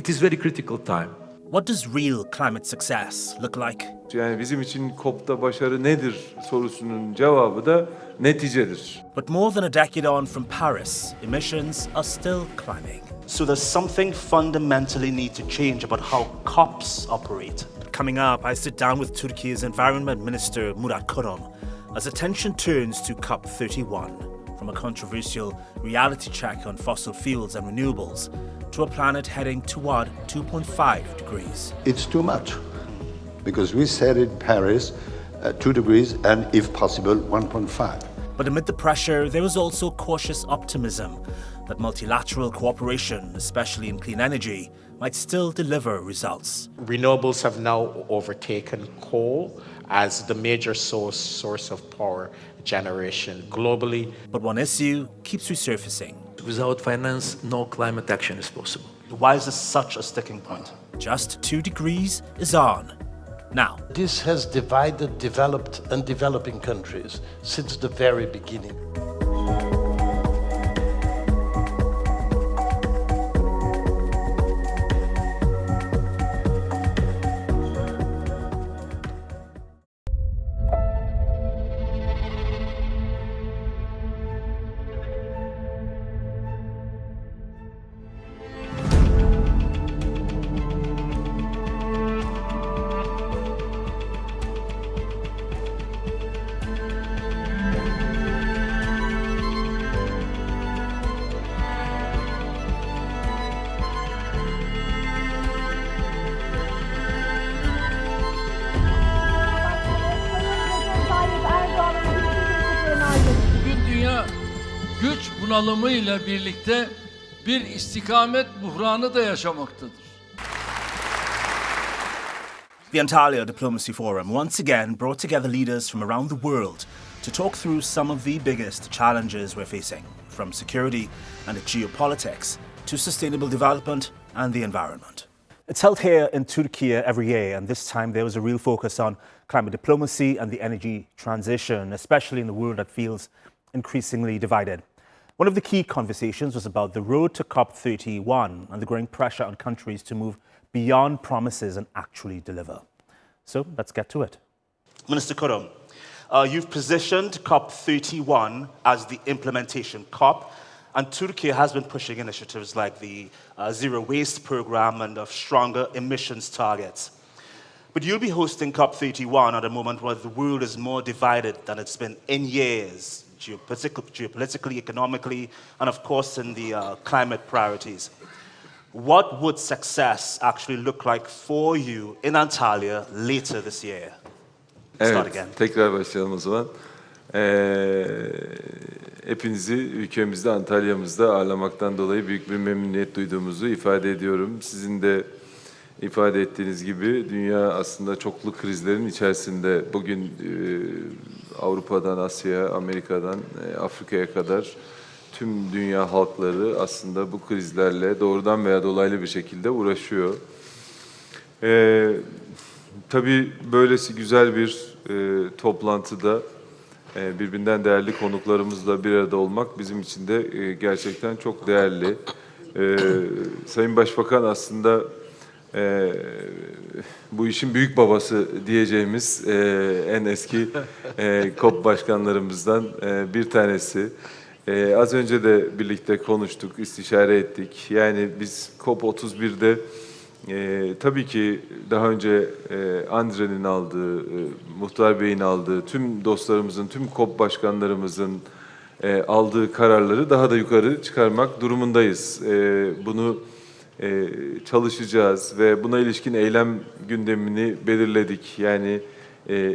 It is very critical time. What does real climate success look like? Yani bizim için COP'ta başarı nedir sorusunun cevabı da neticedir. But more than a decade on from Paris, emissions are still climbing. So there's something fundamentally need to change about how COPs operate. Coming up, I sit down with Turkey's Environment Minister Murat Kurum as attention turns to COP31, from a controversial reality check on fossil fuels and renewables to a planet heading toward 2.5 degrees. It's too much, because we said in Paris 2 degrees and, if possible, 1.5. But amid the pressure, there is also cautious optimism that multilateral cooperation, especially in clean energy, might still deliver results. Renewables have now overtaken coal as the major source of power generation globally. But one issue keeps resurfacing. Without finance, no climate action is possible. Why is this such a sticking point? Just 2 degrees is on. Now, This has divided developed and developing countries since the very beginning. Bugün dünya güç bunalımıyla birlikte bir istikamet buhranı da yaşamaktadır. the Antalya Diplomacy Forum once again brought together leaders from around the world to talk through some of the biggest challenges we're facing, from security and geopolitics to sustainable development and the environment. It's held here in Turkey every year, and this time there was a real focus on climate diplomacy and the energy transition, especially in a world that feels increasingly divided. One of the key conversations was about the road to COP31 and the growing pressure on countries to move beyond promises and actually deliver. So let's get to it. Minister Kurum, you've positioned COP31 as the implementation COP, and Turkey has been pushing initiatives like the Zero Waste Program and of stronger emissions targets. But you'll be hosting COP31 at a moment where the world is more divided than it's been in years, geopolitically, economically, and of course in the climate priorities. What would success actually look like for you in Antalya later this year? Start again. Tekrar başlayalım o zaman. Hepinizi ülkemizde, Antalya'mızda ağırlamaktan dolayı büyük bir memnuniyet duyduğumuzu ifade ediyorum. Sizin de ifade ettiğiniz gibi dünya aslında çoklu krizlerin içerisinde. Bugün Avrupa'dan Asya'ya, Amerika'dan Afrika'ya kadar tüm dünya halkları aslında bu krizlerle doğrudan veya dolaylı bir şekilde uğraşıyor. Tabii böylesi güzel bir toplantıda birbirinden değerli konuklarımızla bir arada olmak bizim için de gerçekten çok değerli. Sayın Başbakan aslında bu işin büyük babası diyeceğimiz en eski COP başkanlarımızdan bir tanesi. Az önce de birlikte konuştuk, istişare ettik. Yani biz COP31'de tabii ki daha önce Andre'nin aldığı, Mukhtar Bey'in aldığı, tüm dostlarımızın, tüm COP başkanlarımızın aldığı kararları daha da yukarı çıkarmak durumundayız. Bunu çalışacağız ve buna ilişkin eylem gündemini belirledik. Yani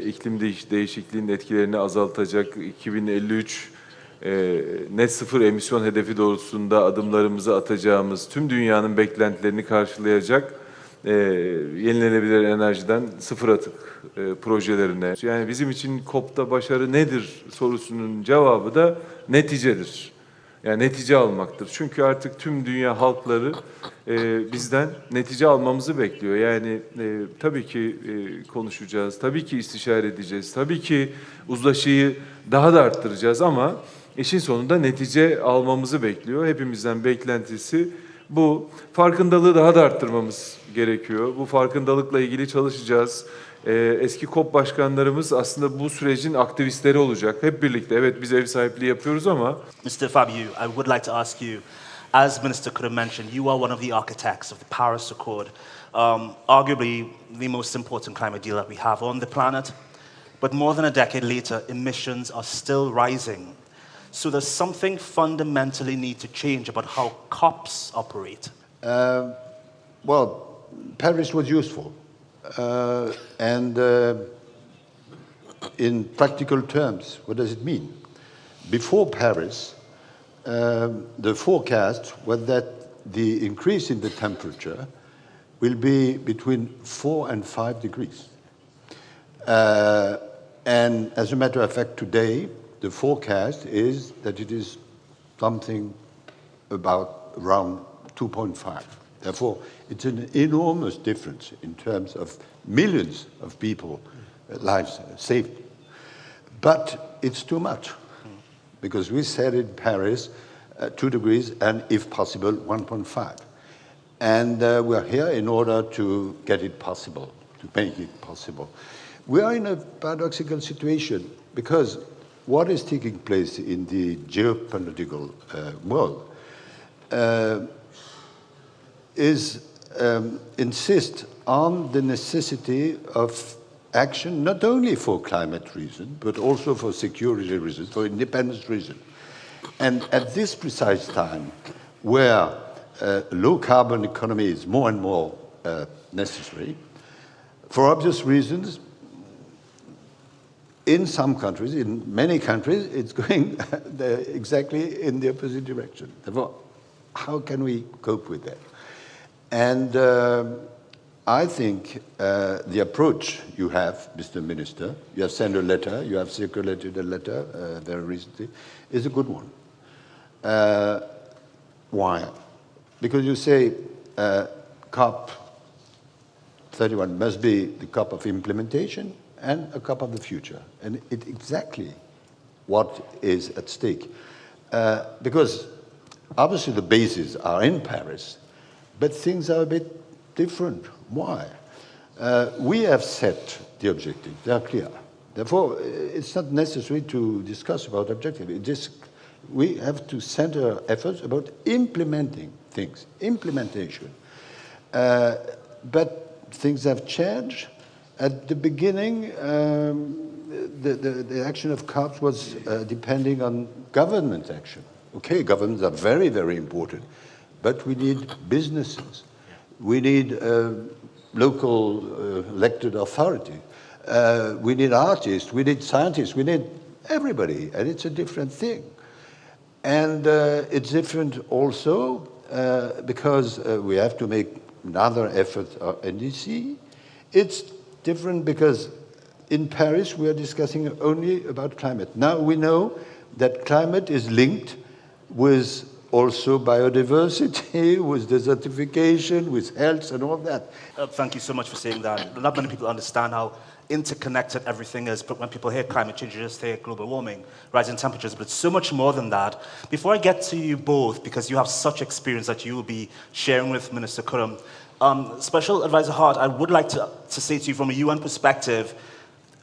iklim değişikliğinin etkilerini azaltacak 2053 net sıfır emisyon hedefi doğrultusunda adımlarımızı atacağımız, tüm dünyanın beklentilerini karşılayacak yenilenebilir enerjiden sıfır atık projelerine. Yani bizim için COP'ta başarı nedir sorusunun cevabı da neticedir. Yani netice almaktır. Çünkü artık tüm dünya halkları bizden netice almamızı bekliyor. Yani tabii ki konuşacağız, tabii ki istişare edeceğiz, tabii ki uzlaşıyı daha da arttıracağız ama işin sonunda netice almamızı bekliyor. Hepimizden beklentisi Bu farkındalığı daha da arttırmamız gerekiyor. Bu farkındalıkla ilgili çalışacağız. Eski COP başkanlarımız aslında bu sürecin aktivistleri olacak. Hep birlikte, evet biz ev sahipliği yapıyoruz ama... Mr. Fabius, I would like to ask you, as Minister Kurum mentioned, you are one of the architects of the Paris Accord, arguably the most important climate deal that we have on the planet. But more than a decade later, emissions are still rising. So there's something fundamentally need to change about how COPs operate. Well, Paris was useful. And in practical terms, what does it mean? Before Paris, the forecast was that the increase in the temperature will be between 4 and 5 degrees. And as a matter of fact, today, the forecast is that it is something about around 2.5. Therefore, it's an enormous difference in terms of millions of people, lives saved. But it's too much, because we said in Paris 2 degrees and, if possible, 1.5. And we're here in order to get it possible, to make it possible. We are in a paradoxical situation, because what is taking place in the geopolitical world insist on the necessity of action, not only for climate reasons, but also for security reasons, for independence reasons. And at this precise time, where low-carbon economy is more and more necessary, for obvious reasons, in some countries, in many countries, it's going exactly in the opposite direction. Therefore, how can we cope with that? And I think the approach you have, Mr. Minister, you have sent a letter, you have circulated a letter very recently, is a good one. Why? Because you say COP31 must be the COP of implementation and a COP of the future. And it's exactly what is at stake. Because obviously the bases are in Paris, but things are a bit different. Why? We have set the objectives, they are clear. Therefore, it's not necessary to discuss about objectives. We have to center efforts about implementing things, implementation. But things have changed. At the beginning, the action of COPs was depending on government action. Okay, governments are very, very important, but we need businesses. We need local elected authority. We need artists, we need scientists, we need everybody, and it's a different thing. And it's different also because we have to make another effort on NDC. It's different because in Paris we are discussing only about climate. Now we know that climate is linked with also biodiversity, with desertification, with health and all that. Thank you so much for saying that. Not many people understand how interconnected everything is, but when people hear climate change, they just hear global warming, rising temperatures, but it's so much more than that. Before I get to you both, because you have such experience that you will be sharing with Minister Kurum, Special Advisor Hart, I would like to say to you from a UN perspective,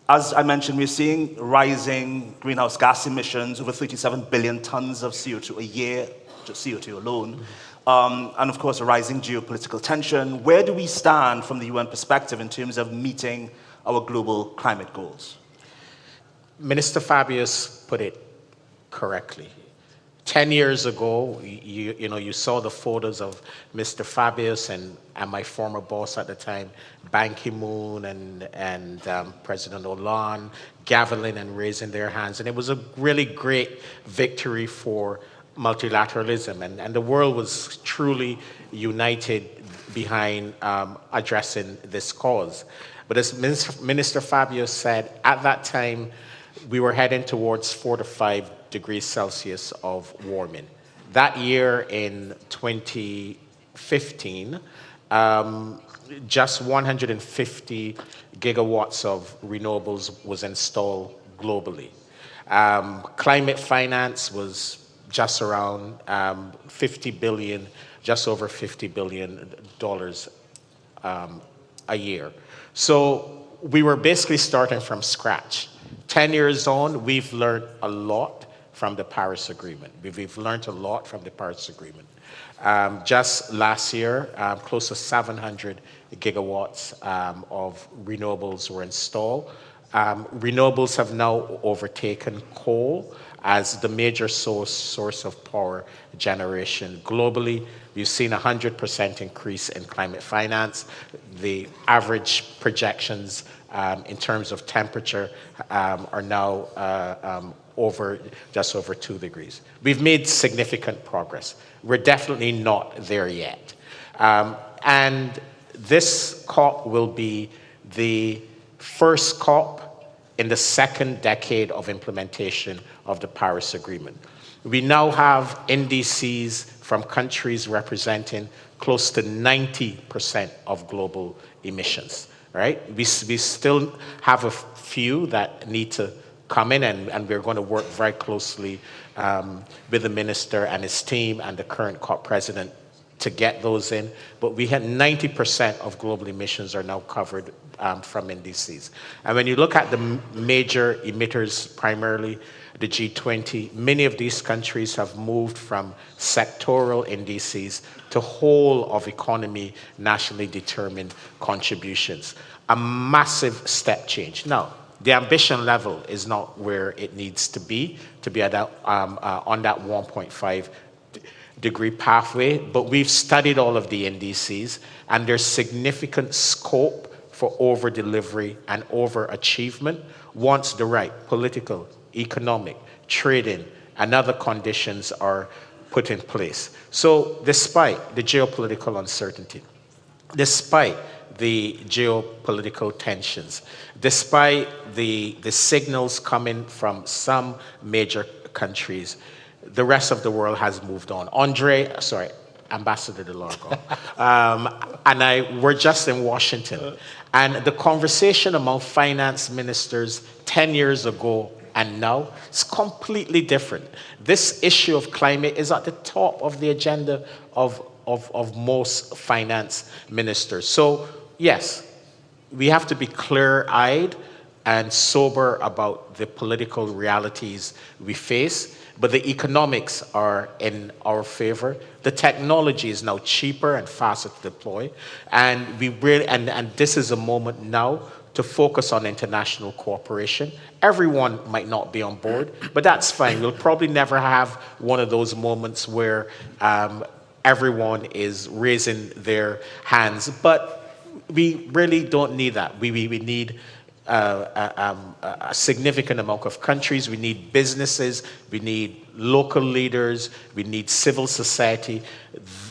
as I mentioned, we're seeing rising greenhouse gas emissions, over 37 billion tons of CO2 a year, just CO2 alone, and of course a rising geopolitical tension. Where do we stand from the UN perspective in terms of meeting our global climate goals? Minister Fabius put it correctly. 10 years ago, you saw the photos of Mr. Fabius and my former boss at the time, Ban Ki-moon and President Laurent, gaveling and raising their hands. And it was a really great victory for multilateralism. And the world was truly united behind addressing this cause. But as Minister Fabius said, at that time, we were heading towards 4 to 5 degrees Celsius of warming. That year in 2015, just 150 gigawatts of renewables was installed globally. Climate finance was just around 50 billion, just over $50 billion a year. So we were basically starting from scratch. 10 years on, we've learned a lot from the Paris Agreement. We've learned a lot from the Paris Agreement. Just last year, close to 700 gigawatts of renewables were installed. Renewables have now overtaken coal as the major source of power generation globally. We've seen a 100% increase in climate finance. The average projections in terms of temperature are now just over 2 degrees. We've made significant progress. We're definitely not there yet. And this COP will be the first COP in the second decade of implementation of the Paris Agreement. We now have NDCs from countries representing close to 90% of global emissions, right? We still have a few that need to come in, and we're going to work very closely with the minister and his team and the current COP president to get those in. But we had 90% of global emissions are now covered from NDCs. And when you look at the major emitters, primarily the G20, many of these countries have moved from sectoral NDCs to whole of economy nationally determined contributions. A massive step change. Now, the ambition level is not where it needs to be at that, on that 1.5 degree pathway, but we've studied all of the NDCs, and there's significant scope for over-delivery and over-achievement once the right political, economic, trading, and other conditions are put in place. So despite the geopolitical uncertainty, despite the geopolitical tensions, despite the signals coming from some major countries, the rest of the world has moved on. Ambassador de Lago, and we're just in Washington. And the conversation among finance ministers 10 years ago and now is completely different. This issue of climate is at the top of the agenda of most finance ministers. So yes, we have to be clear-eyed and sober about the political realities we face, but the economics are in our favor. The technology is now cheaper and faster to deploy, and and this is a moment now to focus on international cooperation. Everyone might not be on board, but that's fine. We'll probably never have one of those moments where everyone is raising their hands, but we really don't need that. We need a significant amount of countries. We need businesses, we need local leaders, we need civil society.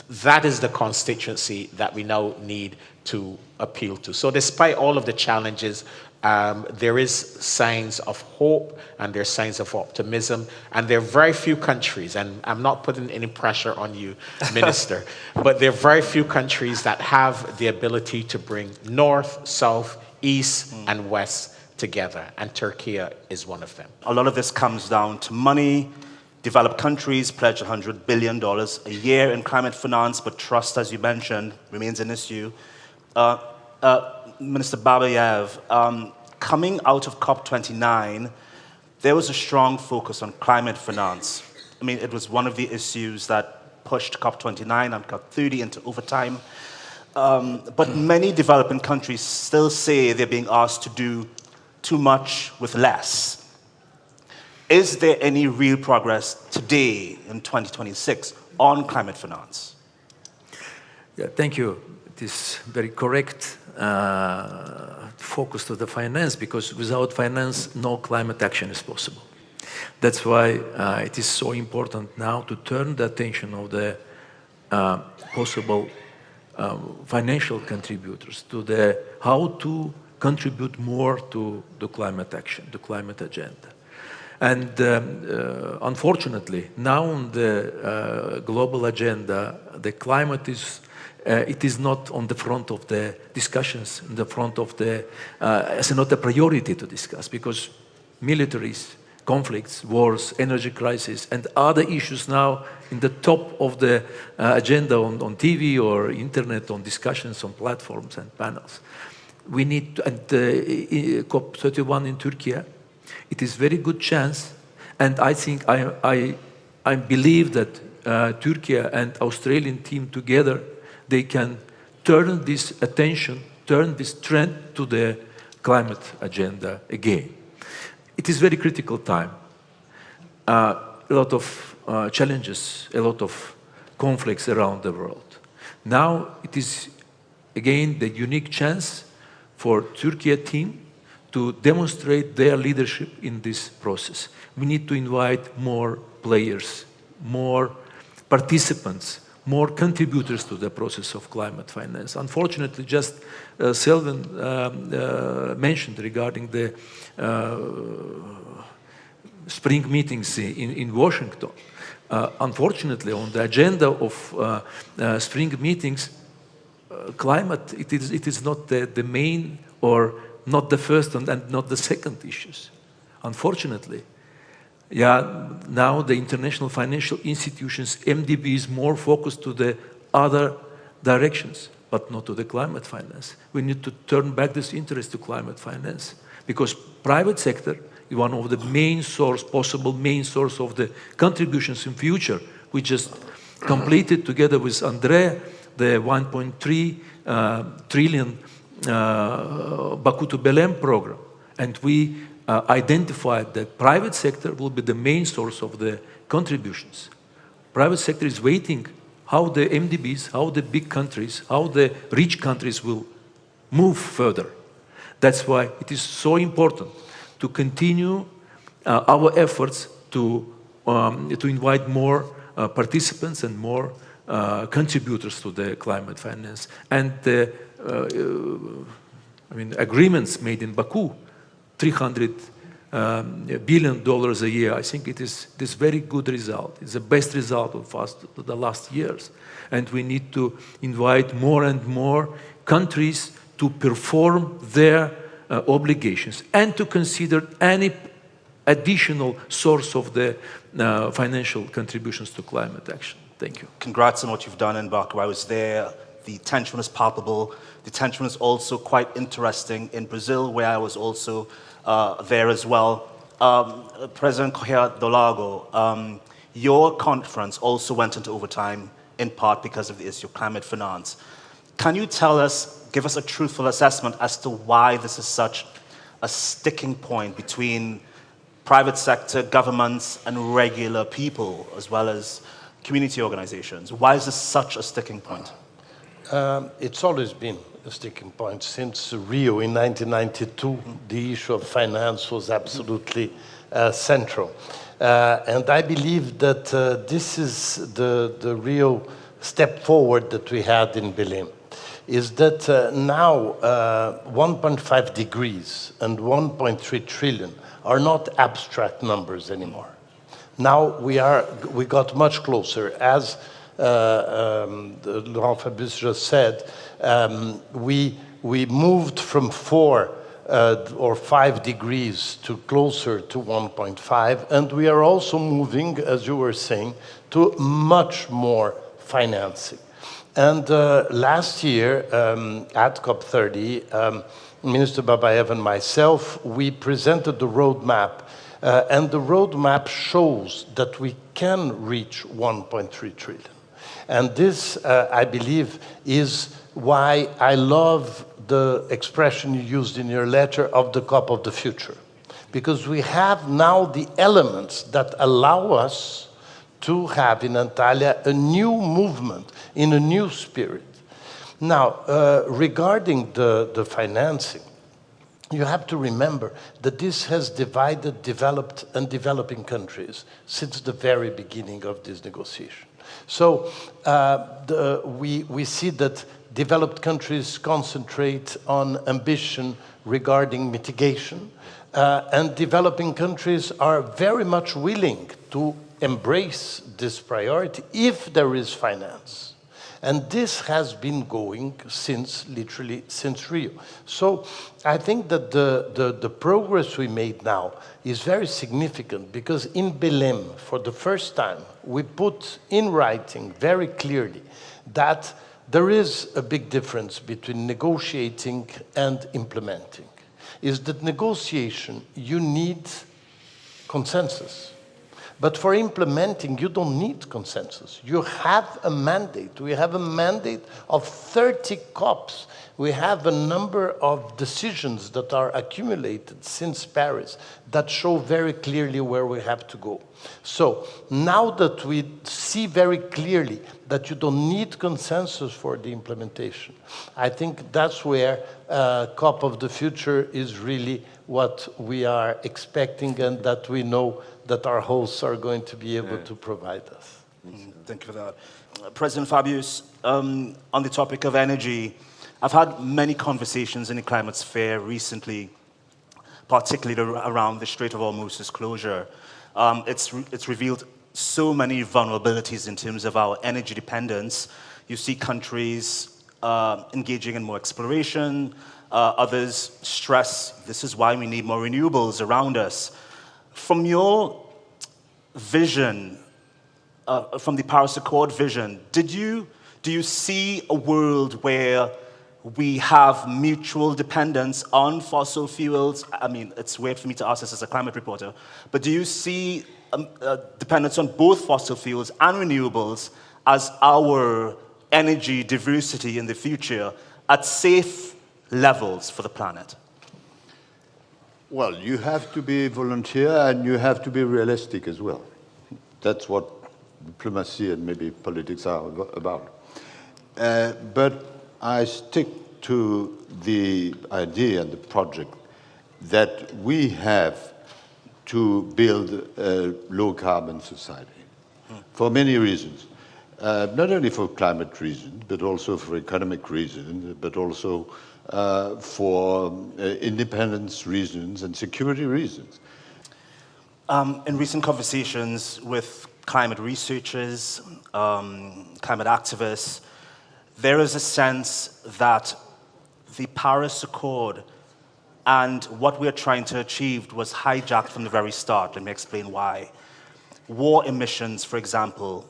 That is the constituency that we now need to appeal to. So despite all of the challenges, there is signs of hope and there are signs of optimism, and there are very few countries, and I'm not putting any pressure on you, Minister, but there are very few countries that have the ability to bring North, South, East and West together, and Turkey is one of them. A lot of this comes down to money. Developed countries pledge $100 billion a year in climate finance, but trust, as you mentioned, remains an issue. Minister Babayev, coming out of COP29, there was a strong focus on climate finance. I mean, it was one of the issues that pushed COP29 and COP30 into overtime. But many developing countries still say they're being asked to do too much with less. Is there any real progress today in 2026 on climate finance? Yeah, thank you. It is very correct focus to the finance, because without finance, no climate action is possible. That's why it is so important now to turn the attention of the possible financial contributors to how to contribute more to the climate action, the climate agenda. And unfortunately, now on the global agenda, the climate is it is not on the front of the discussions, in the front of the, it's not a priority to discuss, because militaries conflicts, wars, energy crisis, and other issues now in the top of the agenda on TV or internet, on discussions on platforms and panels. We need to, and COP31 in Turkey, it is very good chance, and I think I believe that Turkey and Australian team together, they can turn this attention, turn this trend to the climate agenda again. It is very critical time. A lot of challenges, a lot of conflicts around the world. Now it is again the unique chance for Turkey team to demonstrate their leadership in this process. We need to invite more players, more participants, more contributors to the process of climate finance. Unfortunately, just Selwin mentioned regarding the spring meetings in Washington. Unfortunately, on the agenda of spring meetings, climate, it is not the main or not the first and not the second issues. Unfortunately, now the international financial institutions, MDB, is more focused to the other directions, but not to the climate finance. We need to turn back this interest to climate finance, because private sector is one of the main source, possible main source of the contributions in future. We just completed together with Andrea the 1.3 trillion Baku to Belém program, and we identified that private sector will be the main source of the contributions. Private sector is waiting how the MDBs, how the big countries, how the rich countries will move further. That's why it is so important to continue our efforts to invite more participants and more contributors to the climate finance. And agreements made in Baku, $300 billion a year. I think it is this very good result. It's the best result of the last years. And we need to invite more and more countries to perform their obligations and to consider any additional source of the financial contributions to climate action. Thank you. Congrats on what you've done in Baku. I was there. The tension was palpable. The tension was also quite interesting in Brazil, where I was also there as well. President Correa do Lago, your conference also went into overtime, in part because of the issue of climate finance. Can you tell us, give us a truthful assessment as to why this is such a sticking point between private sector, governments, and regular people, as well as community organizations? Why is this such a sticking point? It's always been a sticking point. Since Rio in 1992, the issue of finance was absolutely central. And I believe that this is the real step forward that we had in Belém, is that now 1.5 degrees and 1.3 trillion are not abstract numbers anymore. Now we got much closer. As Laurent Fabius just said, we moved from 4 or 5 degrees to closer to 1.5, and we are also moving, as you were saying, to much more financing. And last year at COP30, Minister Babayev and myself, we presented the roadmap, and the roadmap shows that we can reach 1.3 trillion. And this, I believe, is why I love the expression you used in your letter of the COP of the future. Because we have now the elements that allow us to have in Antalya a new movement in a new spirit. Now, regarding the financing, you have to remember that this has divided developed and developing countries since the very beginning of this negotiation. So we see that developed countries concentrate on ambition regarding mitigation, and developing countries are very much willing to embrace this priority if there is finance. And this has been going literally since Rio. So I think that the progress we made now is very significant, because in Belém, for the first time, we put in writing very clearly that there is a big difference between negotiating and implementing. Is that negotiation, you need consensus. But for implementing, you don't need consensus. You have a mandate. We have a mandate of 30 COPs. We have a number of decisions that are accumulated since Paris that show very clearly where we have to go. So now that we see very clearly that you don't need consensus for the implementation, I think that's where COP of the future is really what we are expecting, and that we know that our hosts are going to be able to provide us. Thank you for that. President Fabius, on the topic of energy, I've had many conversations in the climate sphere recently, particularly around the Strait of Hormuz's closure. It's revealed so many vulnerabilities in terms of our energy dependence. You see countries engaging in more exploration, others stress this is why we need more renewables around us. From your vision, from the Paris Accord vision, do you see a world where we have mutual dependence on fossil fuels? I mean, it's weird for me to ask this as a climate reporter, but do you see dependence on both fossil fuels and renewables as our energy diversity in the future at safe levels for the planet? Well, you have to be volunteer and you have to be realistic as well. That's what diplomacy and maybe politics are about. But I stick to the idea and the project that we have to build a low-carbon society for many reasons. Not only for climate reasons, but also for economic reasons, but also for independence reasons and security reasons. In recent conversations with climate researchers, climate activists, there is a sense that the Paris Accord and what we're trying to achieve was hijacked from the very start. Let me explain why. War emissions, for example,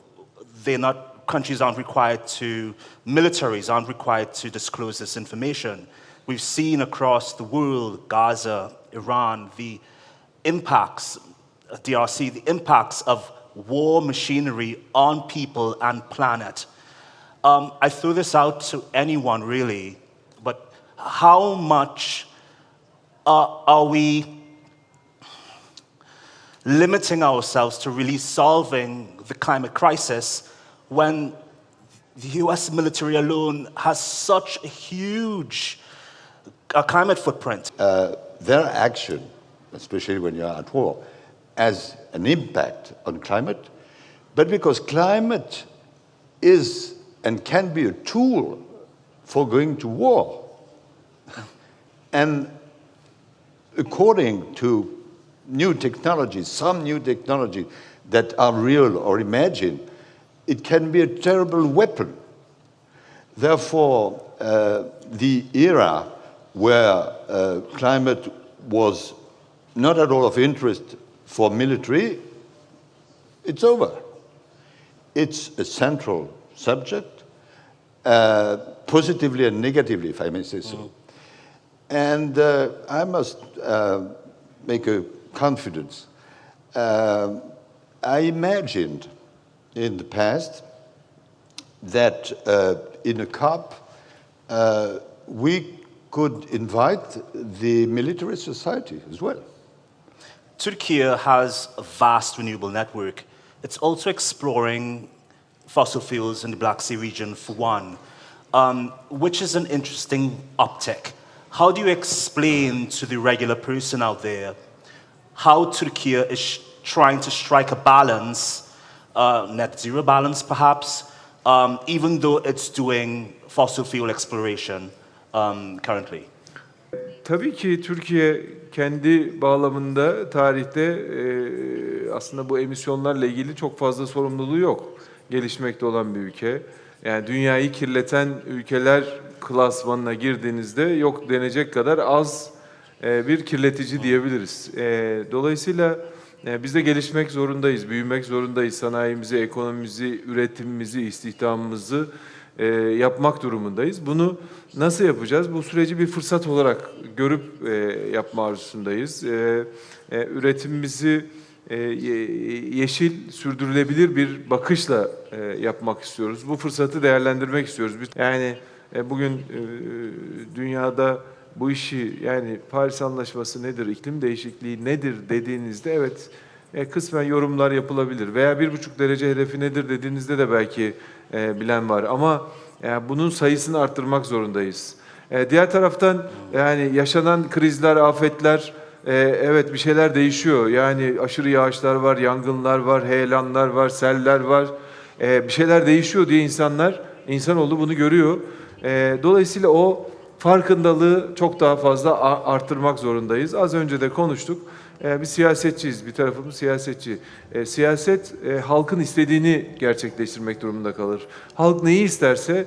countries aren't required to, militaries aren't required to disclose this information. We've seen across the world, Gaza, Iran, the impacts, DRC, the impacts of war machinery on people and planet. I throw this out to anyone really, but how much are we limiting ourselves to really solving the climate crisis when the US military alone has such a huge climate footprint? Their action, especially when you're at war, has an impact on climate, but because climate is and can be a tool for going to war. And according to new technologies, some new technologies that are real or imagined, it can be a terrible weapon. Therefore, the era where climate was not at all of interest for military, it's over. It's a central subject, positively and negatively, if I may say so. And I must make a confidence. I imagined in the past that in a COP, we could invite the military society as well. Turkey has a vast renewable network. It's also exploring fossil fuels in the Black Sea region for one, which is an interesting optic. How do you explain to the regular person out there how Turkey is trying to strike a balance, net zero balance perhaps, even though it's doing fossil fuel exploration currently? Tabii ki Türkiye kendi bağlamında tarihte aslında bu emisyonlarla ilgili çok fazla sorumluluğu yok. Gelişmekte olan bir ülke. Yani dünyayı kirleten ülkeler klasmanına girdiğinizde yok denecek kadar az bir kirletici diyebiliriz. Dolayısıyla biz de gelişmek zorundayız, büyümek zorundayız. Sanayimizi, ekonomimizi, üretimimizi, istihdamımızı yapmak durumundayız. Bunu nasıl yapacağız? Bu süreci bir fırsat olarak görüp yapma arzusundayız. Üretimimizi yeşil, sürdürülebilir bir bakışla yapmak istiyoruz. Bu fırsatı değerlendirmek istiyoruz. Yani bugün dünyada bu işi, yani Paris Anlaşması nedir, iklim değişikliği nedir dediğinizde evet kısmen yorumlar yapılabilir. Veya 1,5 derece hedefi nedir dediğinizde de belki bilen var. Ama bunun sayısını arttırmak zorundayız. Diğer taraftan yani yaşanan krizler, afetler, evet bir şeyler değişiyor. Yani aşırı yağışlar var, yangınlar var, heyelanlar var, seller var. Bir şeyler değişiyor diye insanoğlu bunu görüyor. Dolayısıyla o farkındalığı çok daha fazla arttırmak zorundayız. Az önce de konuştuk. Biz siyasetçiyiz, bir tarafımız siyasetçi. Siyaset halkın istediğini gerçekleştirmek durumunda kalır. Halk neyi isterse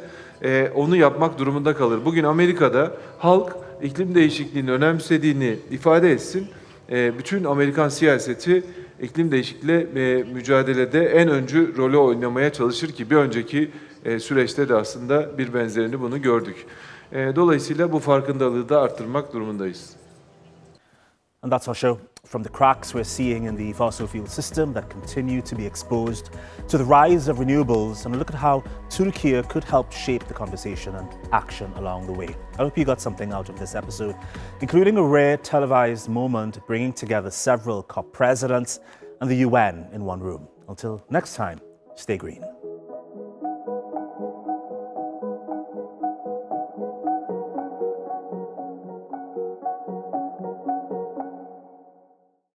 onu yapmak durumunda kalır. Bugün Amerika'da halk iklim değişikliğini önemsediğini ifade etsin. Bütün Amerikan siyaseti iklim değişikliğiyle mücadelede en öncü rolü oynamaya çalışır ki bir önceki süreçte de aslında bir benzerini bunu gördük. Dolayısıyla bu farkındalığı da arttırmak durumundayız. And that's our show. From the cracks we're seeing in the fossil fuel system that continue to be exposed, to the rise of renewables, and a look at how Turkey could help shape the conversation and action along the way. I hope you got something out of this episode, including a rare televised moment bringing together several COP presidents and the UN in one room. Until next time, stay green.